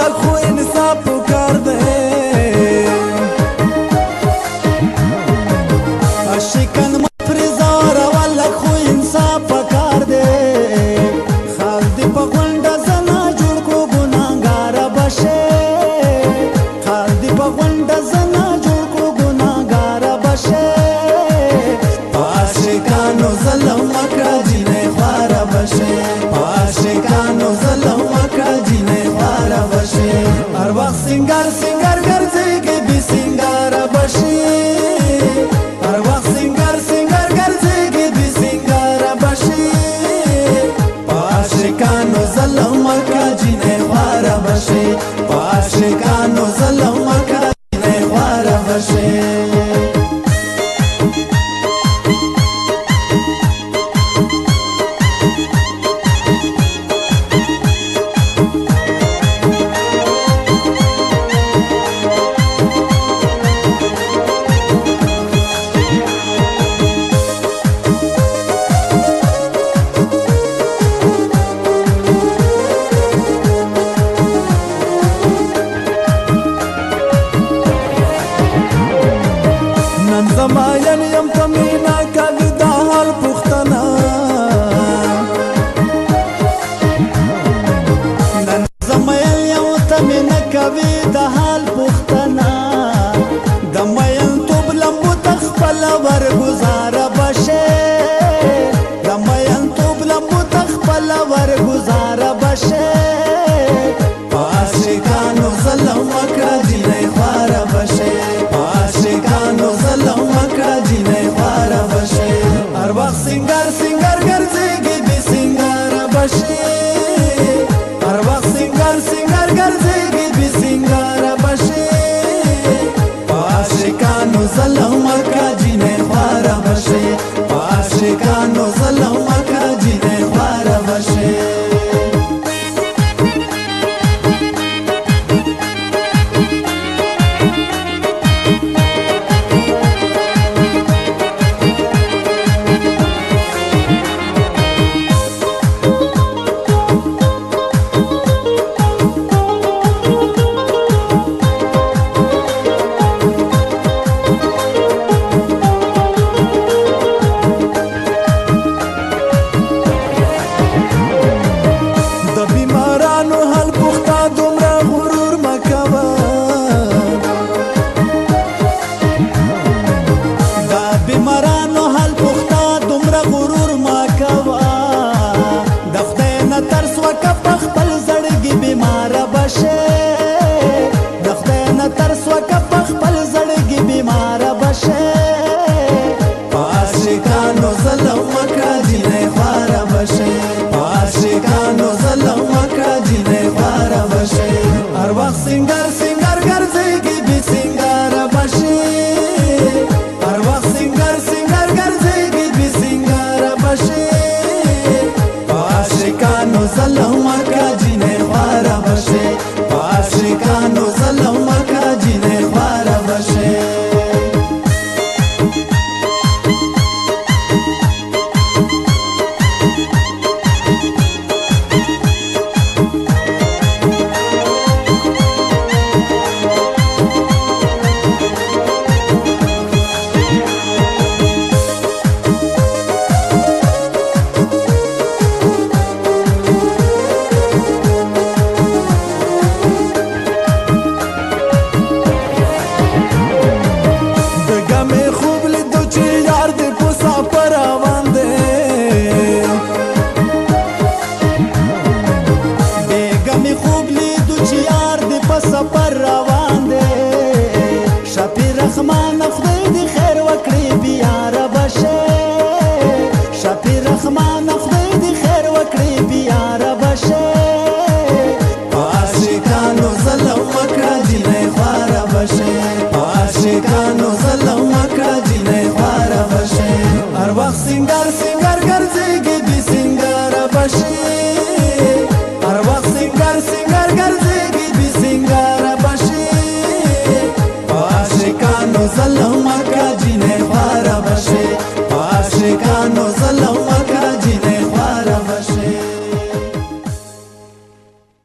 والله خو انصاف پکار دی عاشقان مفرزار والله خو انصاف پکار دی خال دی په غونډه زنا جوړ کو ګناهګار بشه خال دی په غونډه زنا جوړ کو ګناهګار بشه عاشقانو ظلم وکړه جنې خوار بشه عاشقانو ظلم وکړه جنې خوار بشه هر وخت سنگار سنگار ګرځېږي بې سنگاره بشي هر وخت سنگار سنگار ګرځېږي بې سنگاره بشي عاشقانو ظلم وکړه جنې خوار بشه عاشقانو ظلم وکړه جنې خوار بشه زماین یم تمینا کوي دا حال پختنا نن زماین یم تمینا کوي دا حال پختنا د مین توب لمبو تخپل ور گزار بشه د مین توب لمبو تخپل ور گزار بشه عاشقانو ظلم وکړه جنې خوار بشه عاشقانو ظلم وکړه جنې خوار بشه هر وخت سنگار سنگار ګرځېږي بې سنگاره بشي هر وخت سنگار سنگار ګرځېږي بې سنگاره بشي عاشقانو ظلم وکړه جنې خوار بشه عاشقانو ظلم وکړه جنې خوار بشه بیمارانو حال پختا دومره غرور ما کوا د خدای نه ترس وکه په خپل زړګي بیماره بشه د خدای نه ترس وکه په خپل زړګي بیماره بشه عاشقانو ظلم وکړه جنې خواره بشه عاشقانو ظلم